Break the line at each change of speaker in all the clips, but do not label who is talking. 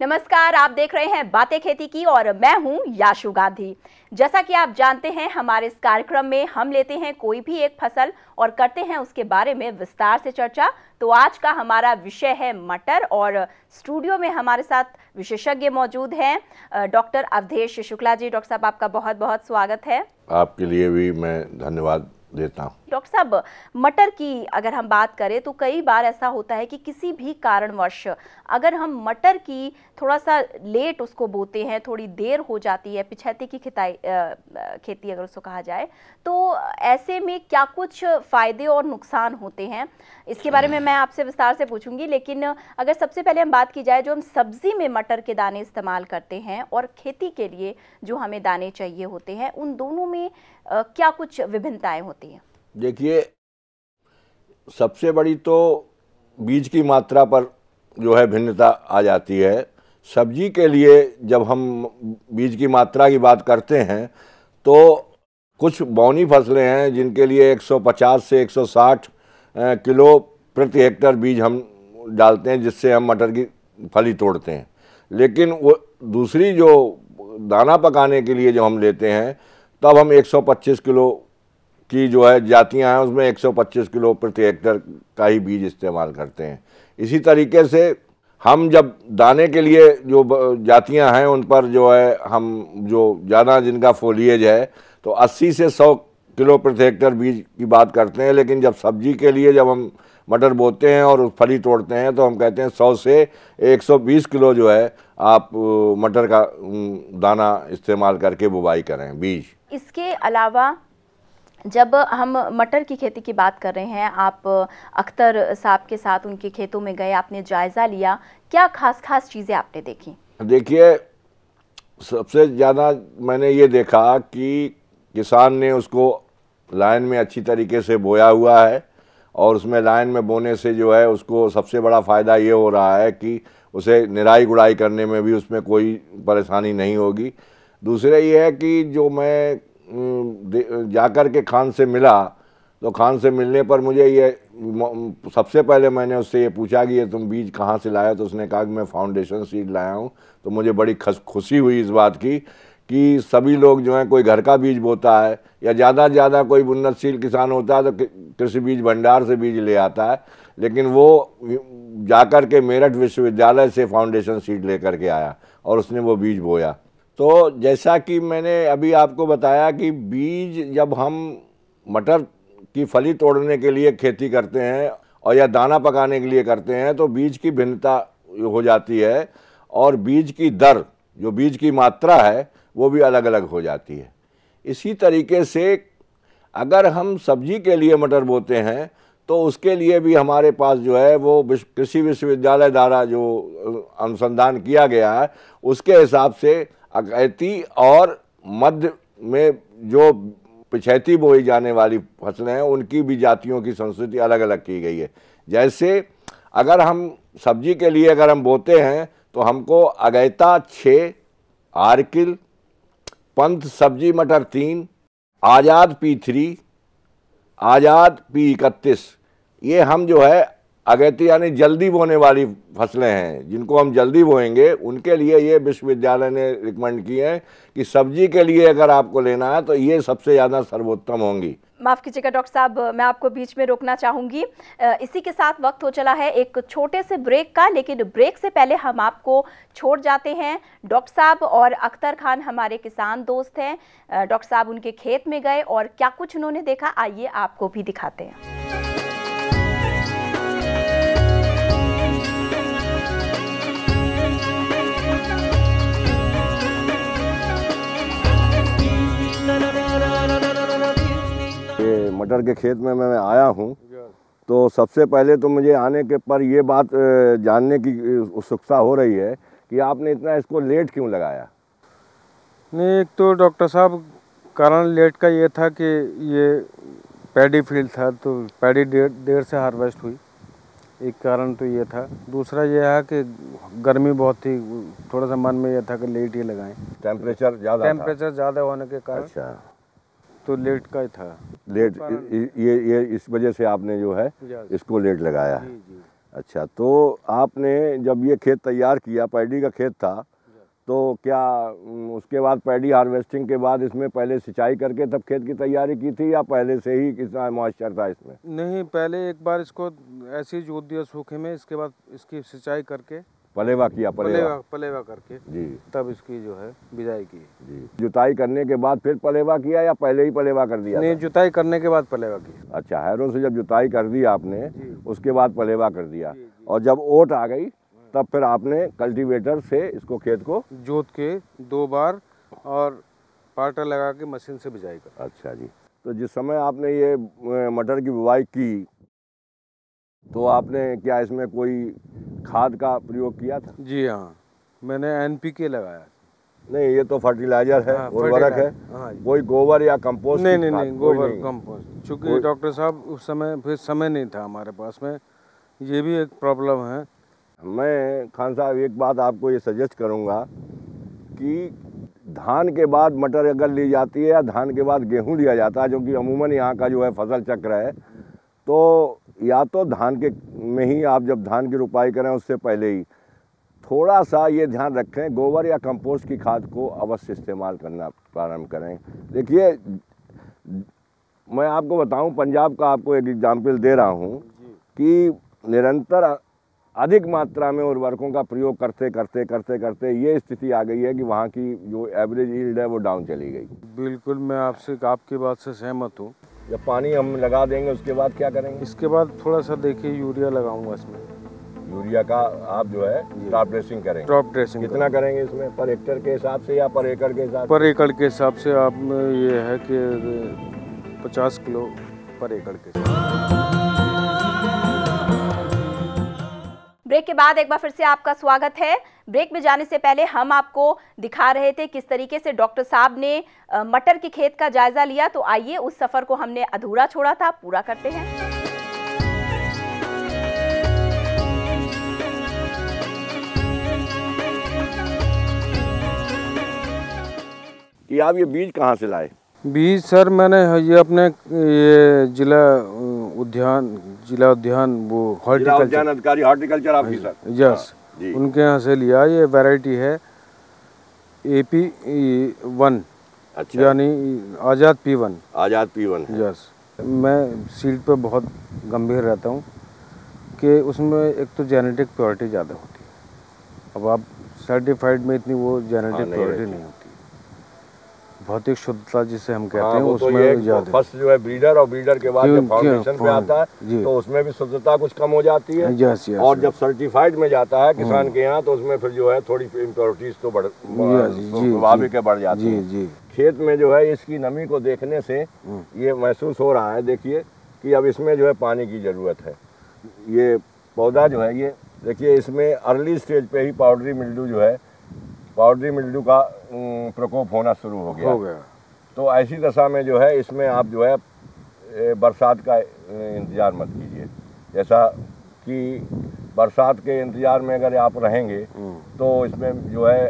नमस्कार, आप देख रहे हैं बातें खेती की और मैं हूं याशु गांधी। जैसा कि आप जानते हैं, हमारे इस कार्यक्रम में हम लेते हैं कोई भी एक फसल और करते हैं उसके बारे में विस्तार से चर्चा। तो आज का हमारा विषय है मटर और स्टूडियो में हमारे साथ विशेषज्ञ मौजूद हैं डॉक्टर अवधेश शुक्ला जी। डॉक्टर साहब, आपका बहुत बहुत स्वागत है।
आपके लिए भी मैं धन्यवाद देता हूँ।
डॉक्टर साहब, मटर की अगर हम बात करें तो कई बार ऐसा होता है कि किसी भी कारणवश अगर हम मटर की थोड़ा सा लेट उसको बोते हैं, थोड़ी देर हो जाती है, पिछैती की खेती अगर उसको कहा जाए, तो ऐसे में क्या कुछ फायदे और नुकसान होते हैं, इसके बारे में मैं आपसे विस्तार से पूछूंगी। लेकिन अगर सबसे पहले हम बात की जाए, जो हम सब्जी में मटर के दाने इस्तेमाल करते हैं और खेती के लिए जो हमें दाने चाहिए होते हैं, उन दोनों में क्या कुछ विभिन्नताएं होती हैं?
देखिए, सबसे बड़ी तो बीज की मात्रा पर जो है भिन्नता आ जाती है। सब्जी के लिए जब हम बीज की मात्रा की बात करते हैं तो कुछ बौनी फसलें हैं जिनके लिए 150 से 160 किलो प्रति हेक्टेयर बीज हम डालते हैं, जिससे हम मटर की फली तोड़ते हैं। लेकिन वो दूसरी जो दाना पकाने के लिए जो हम लेते हैं, तब हम 125 किलो की जो है जातियां हैं, उसमें 125 किलो प्रति हेक्टेयर का ही बीज इस्तेमाल करते हैं। इसी तरीके से हम जब दाने के लिए जो जातियां हैं उन पर जो है हम जो ज़्यादा जिनका फोलिएज है तो 80 से 100 किलो प्रति हेक्टेयर बीज की बात करते हैं। लेकिन जब सब्जी के लिए जब हम मटर बोते हैं और उस फली तोड़ते हैं तो हम कहते हैं 100 से 120 किलो जो है आप मटर का दाना इस्तेमाल करके बुवाई करें बीज।
इसके अलावा जब हम मटर की खेती की बात कर रहे हैं, आप अख्तर साहब के साथ उनके खेतों में गए, आपने जायज़ा लिया, क्या खास चीज़ें आपने देखी?
देखिए, सबसे ज़्यादा मैंने ये देखा कि किसान ने उसको लाइन में अच्छी तरीके से बोया हुआ है और उसमें लाइन में बोने से जो है उसको सबसे बड़ा फ़ायदा ये हो रहा है कि उसे निराई गुड़ाई करने में भी उसमें कोई परेशानी नहीं होगी। दूसरा ये है कि जो मैं जाकर के खान से मिला, तो खान से मिलने पर मुझे ये सबसे पहले मैंने उससे ये पूछा कि ये तुम बीज कहाँ से लाया, तो उसने कहा कि मैं फाउंडेशन सीड लाया हूँ। तो मुझे बड़ी खुशी हुई इस बात की कि सभी लोग जो हैं, कोई घर का बीज बोता है या ज़्यादा से ज़्यादा कोई उन्नतशील किसान होता है तो कृषि बीज भंडार से बीज ले आता है, लेकिन वो जाकर के मेरठ विश्वविद्यालय से फाउंडेशन सीड लेकर के आया और उसने वो बीज बोया। तो जैसा कि मैंने अभी आपको बताया कि बीज जब हम मटर की फली तोड़ने के लिए खेती करते हैं और या दाना पकाने के लिए करते हैं तो बीज की भिन्नता हो जाती है और बीज की दर, जो बीज की मात्रा है, वो भी अलग अलग हो जाती है। इसी तरीके से अगर हम सब्जी के लिए मटर बोते हैं तो उसके लिए भी हमारे पास जो है वो कृषि विश्वविद्यालय द्वारा जो अनुसंधान किया गया है उसके हिसाब से अगैती और मध्य में जो पिछैती बोई जाने वाली फसलें हैं उनकी भी जातियों की संस्कृति अलग अलग की गई है। जैसे अगर हम सब्जी के लिए अगर हम बोते हैं तो हमको अगैता 6, आर्किल, पंथ सब्जी मटर 3, आज़ाद P3, आज़ाद P31, ये हम जो है अगैती यानी जल्दी बोने वाली फसलें हैं, जिनको हम जल्दी बोएंगे उनके लिए ये विश्वविद्यालय ने रिकमेंड की है कि सब्जी के लिए अगर आपको लेना है तो ये सबसे ज़्यादा सर्वोत्तम होंगी।
माफ़ कीजिएगा डॉक्टर साहब, मैं आपको बीच में रोकना चाहूँगी। इसी के साथ वक्त हो चला है एक छोटे से ब्रेक का, लेकिन ब्रेक से पहले हम आपको छोड़ जाते हैं। डॉक्टर साहब और अख्तर खान हमारे किसान दोस्त हैं। डॉक्टर साहब उनके खेत में गए और क्या कुछ उन्होंने देखा, आइए आपको भी दिखाते हैं।
मटर के खेत में मैं आया हूँ तो सबसे पहले तो मुझे आने के पर ये बात जानने की उत्सुकता हो रही है कि आपने इतना इसको लेट क्यों लगाया?
नहीं, एक तो डॉक्टर साहब कारण लेट का ये था कि ये पैडी फील्ड था तो पैडी देर से हार्वेस्ट हुई, एक कारण तो ये था। दूसरा ये है कि गर्मी बहुत थी, थोड़ा सा मन में ये था कि लेट ही लगाएं।
टेम्परेचर
ज़्यादा होने के कारण।
अच्छा,
तो लेट का ही था।
लेट ये इस वजह से आपने जो है इसको लेट लगाया है। अच्छा, तो आपने जब ये खेत तैयार किया, पैडी का खेत था, तो क्या उसके बाद पैडी हार्वेस्टिंग के बाद इसमें पहले सिंचाई करके तब खेत की तैयारी की थी, या पहले से ही कितना मॉइस्चर था इसमें?
नहीं, पहले एक बार इसको ऐसे ही जोत दिया सूखे में, इसके बाद इसकी सिंचाई करके
पलेवा किया?
पलेवा करके
जी,
तब इसकी जो है बिजाई की।
जी। जुताई करने के बाद फिर पलेवा किया या पहले ही पलेवा कर दिया?
नहीं, जुताई करने के बाद पलेवा किया।
अच्छा, हैरों से जब जुताई कर दी आपने, उसके बाद पलेवा कर दिया,
जी।
और जब ओट आ गई तब फिर आपने कल्टीवेटर से इसको खेत को
जोत के 2 बार और पाटा लगा के मशीन से बिजाई कर।
अच्छा जी। तो जिस समय आपने ये मटर की बुवाई की, तो आपने क्या इसमें कोई खाद का प्रयोग किया था?
जी हाँ, मैंने NPK लगाया।
नहीं, ये तो फर्टिलाइजर है, उर्वरक है।
हाँ,
कोई गोबर या कंपोस्ट?
नहीं, गोबर कंपोस्ट। चूँकि डॉक्टर साहब उस समय फिर समय नहीं था हमारे पास में, ये भी एक प्रॉब्लम है।
मैं खान साहब एक बात आपको ये सजेस्ट करूँगा कि धान के बाद मटर अगर ली जाती है या धान के बाद गेहूं लिया जाता है, जो कि अमूमन यहाँ का जो है फसल चक्र है, तो या तो धान के में ही आप जब धान की रुपाई करें उससे पहले ही थोड़ा सा ये ध्यान रखें, गोबर या कंपोस्ट की खाद को अवश्य इस्तेमाल करना प्रारंभ करें। देखिए, मैं आपको बताऊं, पंजाब का आपको एक एग्जाम्पल दे रहा हूं कि निरंतर अधिक मात्रा में उर्वरकों का प्रयोग करते करते करते करते ये स्थिति आ गई है कि वहाँ की जो एवरेज यील्ड है वो डाउन चली गई।
बिल्कुल, मैं आपकी बात से सहमत हूँ।
जब पानी हम लगा देंगे उसके बाद क्या करेंगे?
इसके बाद थोड़ा सा देखिए यूरिया लगाऊंगा इसमें।
यूरिया का आप जो है टॉप ड्रेसिंग करेंगे?
टॉप ड्रेसिंग
कितना करेंगे इसमें, पर हेक्टेयर के हिसाब से या पर एकड़ के हिसाब?
पर एकड़ के हिसाब से। आप ये है कि 50 किलो पर एकड़ के।
ब्रेक के बाद एक बार फिर से आपका स्वागत है। ब्रेक में जाने से पहले हम आपको दिखा रहे थे किस तरीके से डॉक्टर साहब ने मटर के खेत का जायजा लिया, तो आइए उस सफर को हमने अधूरा छोड़ा था, पूरा करते हैं।
कि आप ये बीज कहाँ से लाए?
बीज सर मैंने ये अपने ये जिला उद्यान वो
हॉर्टिकल्चर अधिकारी, हॉर्टिकल्चर ऑफिसर,
यस, उनके यहाँ से लिया। ये वैरायटी है AP1।
अच्छा,
यानी आज़ाद P1।
आज़ाद P1 है।
यस। मैं सीड पे बहुत गंभीर रहता हूँ कि उसमें एक तो जेनेटिक प्योरिटी ज़्यादा होती है। अब आप सर्टिफाइड में इतनी वो जेनेटिक प्योरिटी नहीं होती। भौतिक शुद्धता जिसे हम कहते हैं उसमें ज़्यादा।
फर्स्ट जो है ब्रीडर, और ब्रीडर के बाद जब फाउंडेशन पे आता है तो उसमें भी शुद्धता कुछ कम हो जाती है।
यस,
और जब सर्टिफाइड में जाता है किसान के यहाँ तो उसमें फिर जो है थोड़ी इम्प्योरिटीज तो स्वाभाविक है, बढ़ जाती है। खेत में जो है इसकी नमी को देखने से ये महसूस हो रहा है, देखिए कि अब इसमें जो है पानी की ज़रूरत है। ये पौधा जो है, ये देखिए इसमें अर्ली स्टेज पे ही पाउडरी मिल्ड्यू का प्रकोप होना शुरू हो गया। तो ऐसी दशा में जो है इसमें आप जो है बरसात का इंतज़ार मत कीजिए। जैसा कि बरसात के इंतज़ार में अगर आप रहेंगे तो इसमें जो है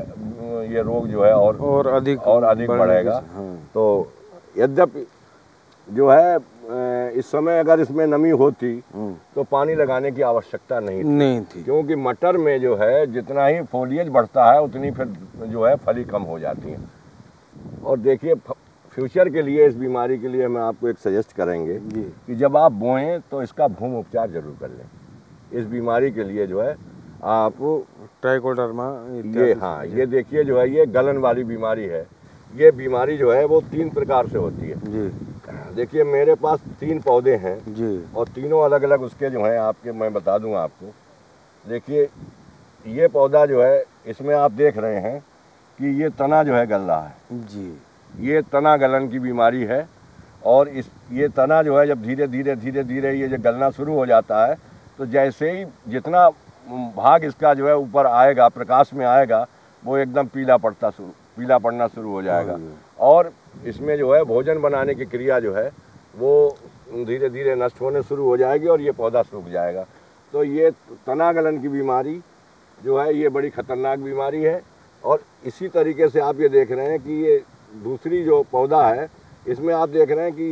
ये रोग जो है और अधिक बढ़ेगा। तो यद्यपि जो है इस समय अगर इसमें नमी होती तो पानी लगाने की आवश्यकता नहीं थी, क्योंकि मटर में जो है जितना ही फोलिएज बढ़ता है उतनी फिर जो है फली कम हो जाती है। और देखिए, फ्यूचर के लिए इस बीमारी के लिए हम आपको एक सजेस्ट करेंगे कि जब आप बोएं तो इसका भूमि उपचार जरूर कर लें। इस बीमारी के लिए जो है आप
ट्राइकोडर्मा
ये देखिए जो है ये गलन वाली बीमारी है। ये बीमारी जो है वो 3 प्रकार से होती है जी। देखिए मेरे पास 3 पौधे हैं जी, और तीनों अलग अलग उसके जो हैं आपके मैं बता दूं आपको। देखिए ये पौधा जो है इसमें आप देख रहे हैं कि ये तना जो है गल रहा है जी। ये तना गलन की बीमारी है, और ये तना जो है जब धीरे धीरे ये जो गलना शुरू हो जाता है तो जैसे ही जितना भाग इसका जो है ऊपर आएगा, प्रकाश में आएगा, वो एकदम पीला पड़ना शुरू हो जाएगा। और इसमें जो है भोजन बनाने की क्रिया जो है वो धीरे धीरे नष्ट होने शुरू हो जाएगी और ये पौधा सूख जाएगा। तो ये तना गलन की बीमारी जो है ये बड़ी खतरनाक बीमारी है। और इसी तरीके से आप ये देख रहे हैं कि ये दूसरी जो पौधा है इसमें आप देख रहे हैं कि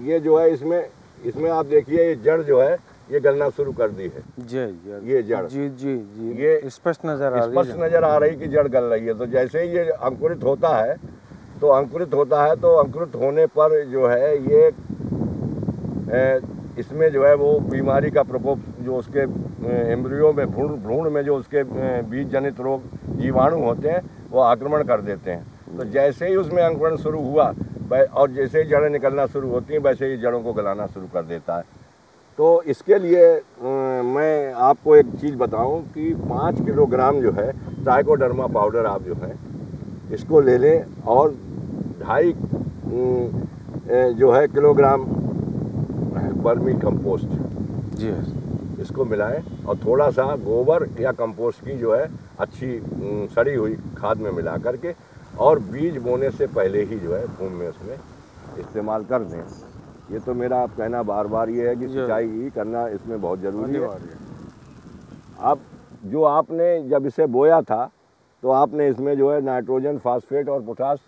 ये जो है इसमें आप देखिए ये जड़ जो है ये गलना शुरू कर दी है।
जी
ये जड़,
जी जी जी,
ये
स्पष्ट नजर आ रही है,
स्पष्ट नजर आ रही कि जड़ गल रही है। तो जैसे ही ये अंकुरित होता है तो अंकुरित होने पर जो है ये इसमें जो है वो बीमारी का प्रकोप जो उसके एम्ब्रियो में भ्रूण में जो उसके बीज जनित रोग जीवाणु होते हैं वो आक्रमण कर देते हैं। तो जैसे ही उसमें अंकुरण शुरू हुआ और जैसे ही जड़ें निकलना शुरू होती हैं वैसे ही जड़ों को गलाना शुरू कर देता है। तो इसके लिए मैं आपको एक चीज़ बताऊं कि 5 किलोग्राम जो है ट्राइकोडर्मा पाउडर आप जो है इसको ले लें और 2.5 जो है किलोग्राम वर्मी कंपोस्ट
जी
इसको मिलाएं और थोड़ा सा गोबर या कंपोस्ट की जो है अच्छी सड़ी हुई खाद में मिला करके और बीज बोने से पहले ही जो है भूमि में उसमें इस्तेमाल कर दें। ये तो मेरा कहना बार बार ये है कि सिंचाई ही करना इसमें बहुत ज़रूरी है। अब जो आपने जब इसे बोया था तो आपने इसमें जो है नाइट्रोजन, फास्फेट और पोटास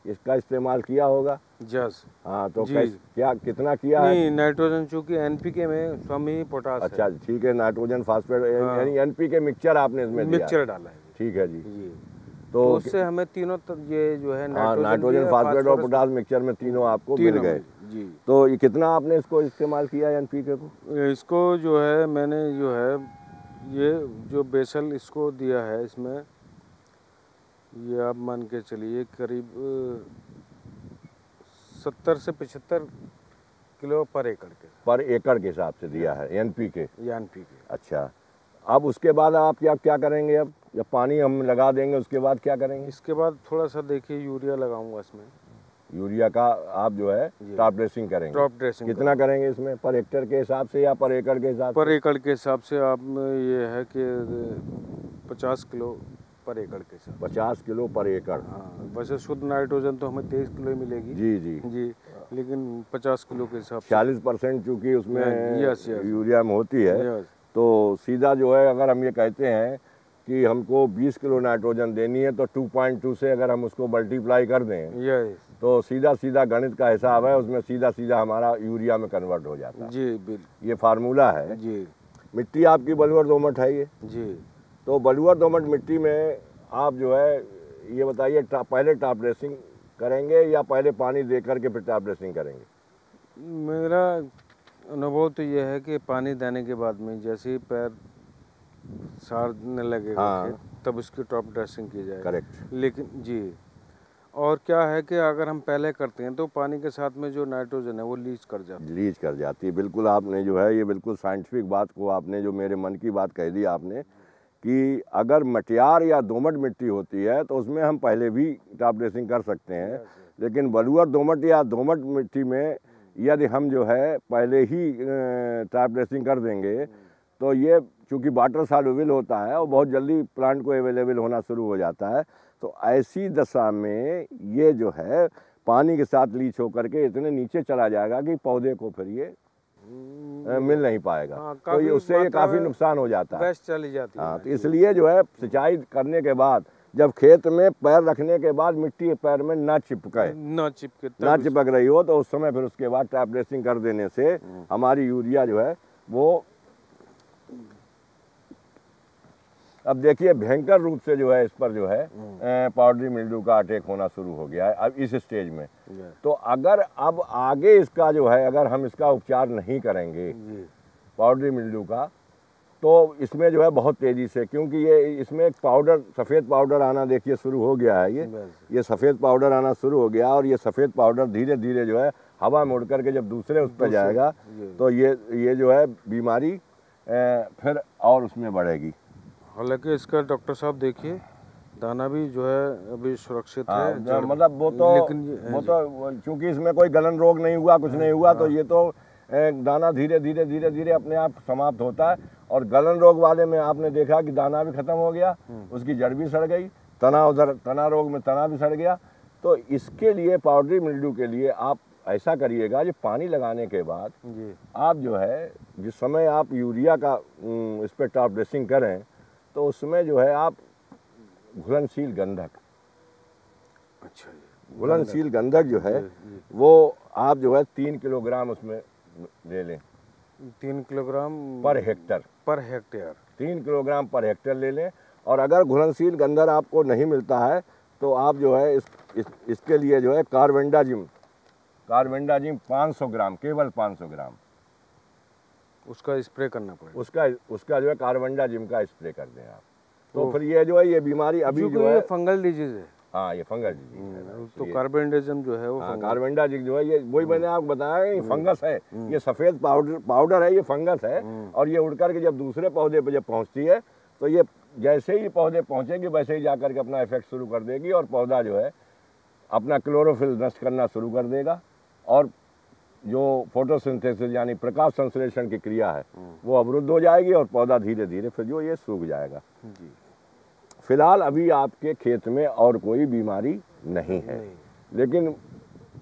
इसका इस्तेमाल किया होगा।
जस
हाँ, तो क्या कितना किया है?
नाइट्रोजन चूंकि एनपीके में स्वामी पोटास।
अच्छा ठीक है, नाइट्रोजन फास्फेट यानी एनपीके मिक्सचर आपने इसमें
मिक्सचर डाला है।
ठीक है जी।
तो उससे हमें तीनों ये जो है
नाइट्रोजन, फास्फेट और पोटास मिक्सचर में तीनों आपको मिल गए
जी।
तो ये कितना आपने इसको इस्तेमाल किया एनपीके को?
इसको जो है मैंने जो है ये जो बेसल इसको दिया है, इसमें ये आप मान के चलिए करीब 70 से 75 किलो पर एकड़ के हिसाब से दिया है एनपीके। अच्छा, अब उसके बाद आप क्या करेंगे? अब जब पानी हम लगा देंगे उसके बाद क्या करेंगे? इसके बाद थोड़ा सा देखिए यूरिया लगाऊंगा इसमें।
यूरिया का आप जो है टॉप ड्रेसिंग करेंगे?
टॉप ड्रेसिंग
कितना करेंगे इसमें? पर हेक्टेयर के हिसाब से या पर एकड़ के हिसाब से?
पर एकड़ के हिसाब से आप ये है कि 50 किलो पर एकड़ के हिसाब।
50 किलो पर एकड़।
हाँ, वैसे शुद्ध नाइट्रोजन तो हमें 23 किलो ही मिलेगी।
जी जी
जी, लेकिन 50 किलो के हिसाब से
40% चूँकि उसमें यूरिया में होती है तो सीधा जो है अगर हम ये कहते हैं कि हमको 20 किलो नाइट्रोजन देनी है तो 2.2 से अगर हम उसको मल्टीप्लाई कर दें तो सीधा गणित का हिसाब है, उसमें सीधा हमारा यूरिया में कन्वर्ट हो जाता है।
जी बिल्कुल,
ये फार्मूला है जी। मिट्टी आपकी बलुअर दोमट है ये जी। तो बलुअर दोमट मिट्टी में आप जो है ये बताइए पहले टॉप ड्रेसिंग करेंगे या पहले पानी दे करके फिर टॉप ड्रेसिंग करेंगे?
मेरा अनुभव तो ये है कि पानी देने के बाद में जैसे ही पैर सारने लगेगा
हाँ,
तब उसकी टॉप ड्रेसिंग की जाए।
करेक्ट।
लेकिन जी, और क्या है कि अगर हम पहले करते हैं तो पानी के साथ में जो नाइट्रोजन है वो लीच कर जाती है।
बिल्कुल, आपने जो है ये बिल्कुल साइंटिफिक बात को आपने जो मेरे मन की बात कह दी आपने कि अगर मटियार या दोमट मिट्टी होती है तो उसमें हम पहले भी टॉप ड्रेसिंग कर सकते हैं, लेकिन बलुअर दोमट या दोमट मिट्टी में यदि हम जो है पहले ही टॉप ड्रेसिंग कर देंगे तो ये चूँकि वाटर सॉल्युबल होता है और बहुत जल्दी प्लांट को अवेलेबल होना शुरू हो जाता है। तो ऐसी दशा में ये जो है पानी के साथ लीच होकर के इतने नीचे चला जाएगा कि पौधे को फिर ये मिल नहीं पाएगा। हाँ, तो ये उससे ये काफ़ी नुकसान हो जाता है,
चली जाती है।
हाँ, तो इसलिए जो है सिंचाई करने के बाद जब खेत में पैर रखने के बाद मिट्टी पैर में ना चिपक रही हो तो उस समय फिर उसके बाद टॉप ड्रेसिंग कर देने से हमारी यूरिया जो है वो अब देखिए भयंकर रूप से जो है इस पर जो है पाउडरी मिल्ड्यू का अटैक होना शुरू हो गया है अब इस स्टेज में। तो अगर अब आगे इसका जो है अगर हम इसका उपचार नहीं करेंगे पाउडरी मिल्ड्यू का तो इसमें जो है बहुत तेज़ी से, क्योंकि ये इसमें एक पाउडर सफ़ेद पाउडर आना देखिए शुरू हो गया है। ये सफ़ेद पाउडर आना शुरू हो गया और ये सफ़ेद पाउडर धीरे धीरे जो है हवा में उड़ करके जब दूसरे उस पर जाएगा तो ये जो है बीमारी फिर और उसमें बढ़ेगी।
हालांकि इसका डॉक्टर साहब देखिए दाना भी जो है अभी सुरक्षित है,
मतलब वो तो चूँकि इसमें कोई गलन रोग नहीं हुआ, कुछ नहीं हुआ, तो ये तो दाना धीरे धीरे अपने आप समाप्त होता है। और गलन रोग वाले में आपने देखा कि दाना भी खत्म हो गया, उसकी जड़ भी सड़ गई, तना रोग में तना भी सड़ गया। तो इसके लिए पाउडरी मिल्ड्यू के लिए आप ऐसा करिएगा जो पानी लगाने के बाद आप जो है जिस समय आप यूरिया का इस पर टॉप ड्रेसिंग करें तो उसमें जो है आप घुलनशील गंधक,
अच्छा
घुलनशील गंधक जो है वो आप जो है 3 किलोग्राम उसमें ले लें।
3 kilogram
per hectare.
3
kilogram per hectare ले लें। और अगर घुलनशील गंधक आपको नहीं मिलता है तो आप जो है इसके लिए जो है कार्बेंडाजिम 500 ग्राम, केवल 500 ग्राम
उसका स्प्रे करना पड़ेगा।
उसका जो है कार्बेंडाजिम का स्प्रे कर दें आप, तो फिर ये जो है ये बीमारी अभी जो है
फंगल डिजीज है।
हाँ, ये फंगस डिजीज है।
तो कार्बेंडाजिम जो है वो
कार्बेंडाजिम जो है ये वही मैंने आपको बताया ये फंगस है। ये सफ़ेद पाउडर है, ये फंगस है। और ये उड़ करके जब दूसरे पौधे पे जब पहुंचती है तो ये जैसे ही पौधे पहुंचेगी वैसे ही जाकर के अपना इफेक्ट शुरू कर देगी और पौधा जो है अपना क्लोरोफिल नष्ट करना शुरू कर देगा और जो फोटोसिंथेसिस यानी प्रकाश संश्लेषण की क्रिया है वो अवरुद्ध हो जाएगी और पौधा धीरे धीरे फिर जो ये सूख जाएगा। फिलहाल अभी आपके खेत में और कोई बीमारी नहीं है, लेकिन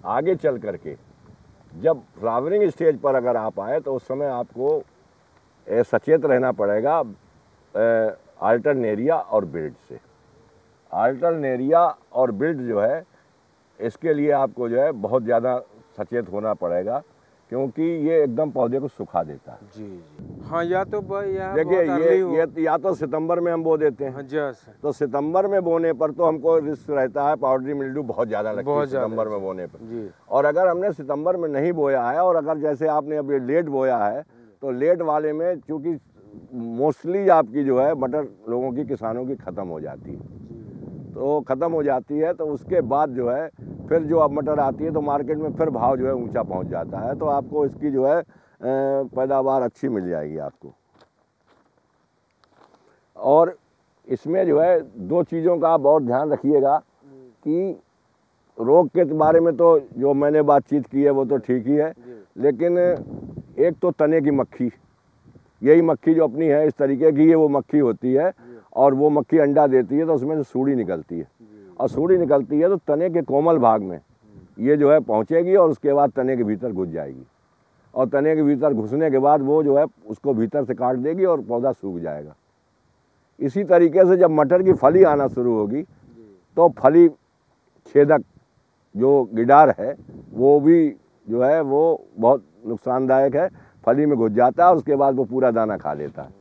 आगे चल करके जब फ्लावरिंग स्टेज पर अगर आप आए तो उस समय आपको सचेत रहना पड़ेगा अल्टरनेरिया और बिल्ड से। अल्टरनेरिया और बिल्ड जो है इसके लिए आपको जो है बहुत ज़्यादा सचेत होना पड़ेगा क्योंकि ये एकदम पौधे को सुखा देता है।
जी। हाँ, या तो
देखिए ये या तो सितंबर में हम बो देते हैं। तो सितंबर में बोने पर तो हमको रिस्क रहता है, पाउडरी मिल्ड्यू बहुत ज़्यादा लगती है सितंबर में बोने पर। और अगर हमने सितंबर में नहीं बोया है और अगर जैसे आपने अभी लेट बोया है तो लेट वाले में चूँकि मोस्टली आपकी जो है मटर लोगों की, किसानों की ख़त्म हो जाती है। तो ख़त्म हो जाती है तो उसके बाद जो है फिर जो अब मटर आती है तो मार्केट में फिर भाव जो है ऊंचा पहुंच जाता है, तो आपको इसकी जो है पैदावार अच्छी मिल जाएगी आपको। और इसमें जो है दो चीज़ों का आप बहुत ध्यान रखिएगा कि रोग के बारे में तो जो मैंने बातचीत की है वो तो ठीक ही है, लेकिन एक तो तने की मक्खी, यही मक्खी जो अपनी है इस तरीके की ये वो मक्खी होती है और वो मक्खी अंडा देती है तो उसमें से सूड़ी निकलती है और सूड़ी निकलती है तो तने के कोमल भाग में ये जो है पहुंचेगी और उसके बाद तने के भीतर घुस जाएगी और तने के भीतर घुसने के बाद वो जो है उसको भीतर से काट देगी और पौधा सूख जाएगा। इसी तरीके से जब मटर की फली आना शुरू होगी तो फली छेदक जो गिडार है वो भी जो है वो बहुत नुकसानदायक है, फली में घुस जाता है और उसके बाद वो पूरा दाना खा लेता है।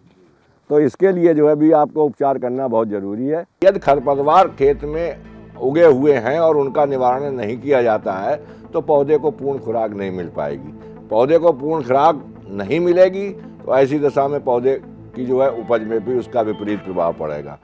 तो इसके लिए जो है भी आपको उपचार करना बहुत ज़रूरी है। यदि खरपतवार खेत में उगे हुए हैं और उनका निवारण नहीं किया जाता है तो पौधे को पूर्ण खुराक नहीं मिल पाएगी। पौधे को पूर्ण खुराक नहीं मिलेगी तो ऐसी दशा में पौधे की जो है उपज में भी उसका विपरीत प्रभाव पड़ेगा।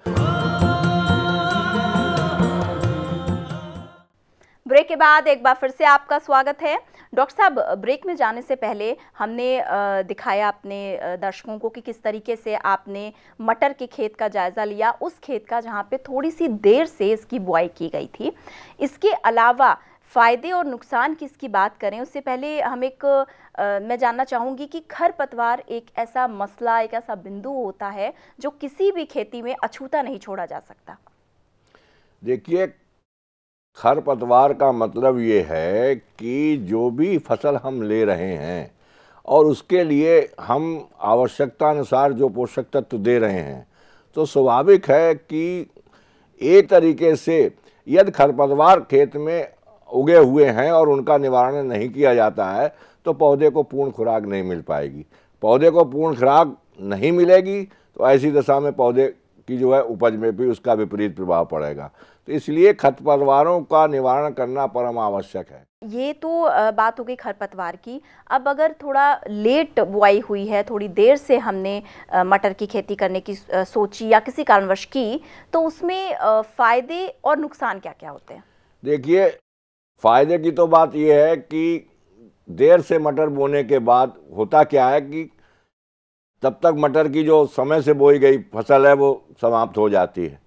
ब्रेक के बाद एक बार फिर से आपका स्वागत है। डॉक्टर साहब, ब्रेक में जाने से पहले हमने दिखाया अपने दर्शकों को कि किस तरीके से आपने मटर के खेत का जायज़ा लिया, उस खेत का जहां पे थोड़ी सी देर से इसकी बुआई की गई थी। इसके अलावा फ़ायदे और नुकसान की इसकी बात करें उससे पहले हम मैं जानना चाहूँगी कि खरपतवार एक ऐसा मसला, एक ऐसा बिंदु होता है जो किसी भी खेती में अछूता नहीं छोड़ा जा सकता।
देखिए, खरपतवार का मतलब ये है कि जो भी फसल हम ले रहे हैं और उसके लिए हम आवश्यकता अनुसार जो पोषक तत्व दे रहे हैं तो स्वाभाविक है कि एक तरीके से यदि खरपतवार खेत में उगे हुए हैं और उनका निवारण नहीं किया जाता है तो पौधे को पूर्ण खुराक नहीं मिल पाएगी। पौधे को पूर्ण खुराक नहीं मिलेगी तो ऐसी दशा में पौधे की जो है उपज में भी उसका विपरीत प्रभाव पड़ेगा। तो इसलिए खरपतवारों का निवारण करना परम आवश्यक है।
ये तो बात हो गई खरपतवार की। अब अगर थोड़ा लेट बुआई हुई है, थोड़ी देर से हमने मटर की खेती करने की सोची या किसी कारणवश की, तो उसमें फ़ायदे और नुकसान क्या क्या होते हैं?
देखिए, फ़ायदे की तो बात यह है कि देर से मटर बोने के बाद होता क्या है कि तब तक मटर की जो समय से बोई गई फसल है वो समाप्त हो जाती है।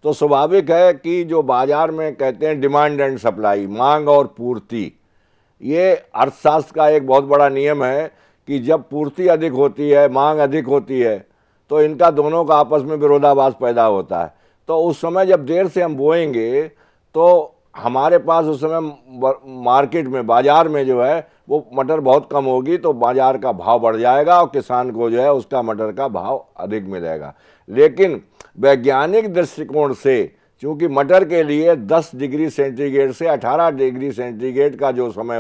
तो स्वाभाविक है कि जो बाज़ार में कहते हैं डिमांड एंड सप्लाई, मांग और पूर्ति, ये अर्थशास्त्र का एक बहुत बड़ा नियम है कि जब पूर्ति अधिक होती है, मांग अधिक होती है, तो इनका दोनों का आपस में विरोधाभास पैदा होता है। तो उस समय जब देर से हम बोएंगे तो हमारे पास उस समय मार्केट में, बाज़ार में जो है वो मटर बहुत कम होगी, तो बाज़ार का भाव बढ़ जाएगा और किसान को जो है उसका मटर का भाव अधिक मिलेगा। लेकिन वैज्ञानिक दृष्टिकोण से क्योंकि मटर के लिए 10 डिग्री सेंटीग्रेड से 18 डिग्री सेंटीग्रेड का जो समय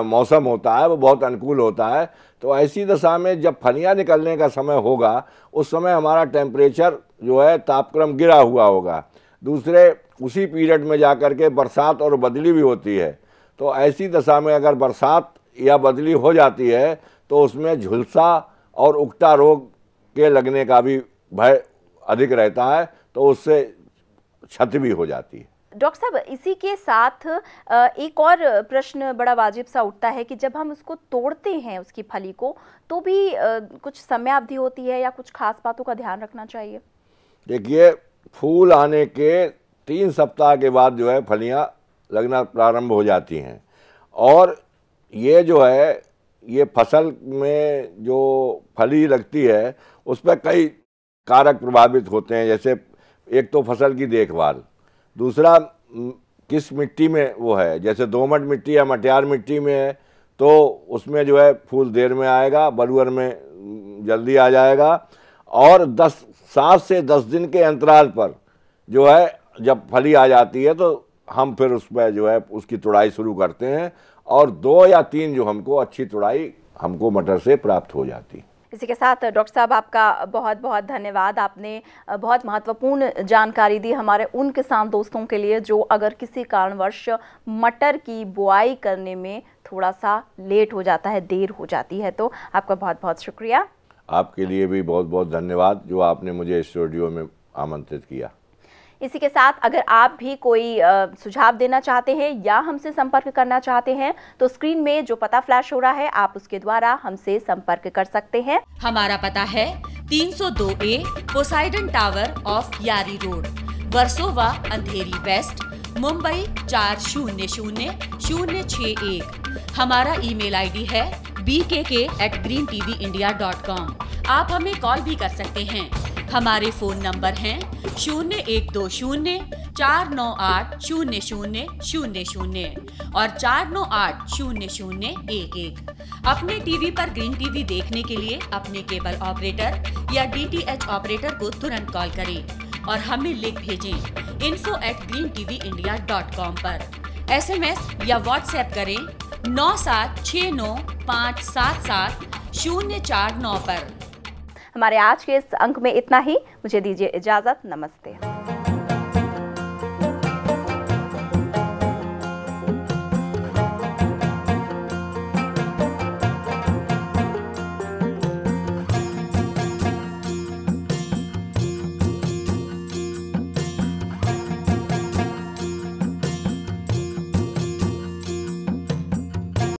मौसम होता है वो बहुत अनुकूल होता है। तो ऐसी दशा में जब फलियां निकलने का समय होगा उस समय हमारा टेम्परेचर जो है तापक्रम गिरा हुआ होगा। दूसरे उसी पीरियड में जाकर के बरसात और बदली भी होती है। तो ऐसी दशा में अगर बरसात या बदली हो जाती है तो उसमें झुलसा और उकटा रोग के लगने का भी भय अधिक रहता है, तो उससे क्षति भी हो जाती है।
डॉक्टर साहब, इसी के साथ एक और प्रश्न बड़ा वाजिब सा उठता है कि जब हम उसको तोड़ते हैं उसकी फली को तो भी कुछ समयावधि होती है या कुछ खास बातों का ध्यान रखना चाहिए?
देखिए, फूल आने के 3 सप्ताह के बाद जो है फलियां लगना प्रारंभ हो जाती हैं, और ये जो है ये फसल में जो फली लगती है उस पर कई कारक प्रभावित होते हैं। जैसे एक तो फसल की देखभाल, दूसरा किस मिट्टी में वो है, जैसे दोमट मिट्टी या मटियार मिट्टी में है तो उसमें जो है फूल देर में आएगा, बलुअर में जल्दी आ जाएगा, और 7 से 10 दिन के अंतराल पर जो है जब फली आ जाती है तो हम फिर उसमें जो है उसकी तुड़ाई शुरू करते हैं, और 2 या 3 जो हमको अच्छी तुड़ाई हमको मटर से प्राप्त हो जाती है।
इसी के साथ डॉक्टर साहब आपका बहुत बहुत धन्यवाद। आपने बहुत महत्वपूर्ण जानकारी दी हमारे उन किसान दोस्तों के लिए जो अगर किसी कारणवश मटर की बुआई करने में थोड़ा सा लेट हो जाता है, देर हो जाती है। तो आपका बहुत बहुत शुक्रिया।
आपके लिए भी बहुत बहुत धन्यवाद जो आपने मुझे स्टूडियो में आमंत्रित किया।
इसी के साथ अगर आप भी कोई सुझाव देना चाहते हैं या हमसे संपर्क करना चाहते हैं तो स्क्रीन में जो पता फ्लैश हो रहा है आप उसके द्वारा हमसे संपर्क कर सकते हैं।
हमारा पता है 302A पोसाइडन टावर ऑफ यारी रोड, वर्सोवा, अंधेरी वेस्ट, मुंबई 400061। हमारा ईमेल आईडी है bkk@greentvindia.com। आप हमें कॉल भी कर सकते हैं। हमारे फोन नंबर हैं 012049800000 और 4980011। अपने टीवी पर ग्रीन टीवी देखने के लिए अपने केबल ऑपरेटर या DTH ऑपरेटर को तुरंत कॉल करें और हमें लिंक भेजें info@greentvindia.com पर। SMS या व्हाट्सएप करें 9760577049 पर।
हमारे आज के इस अंक में इतना ही। मुझे दीजिए इजाजत। नमस्ते।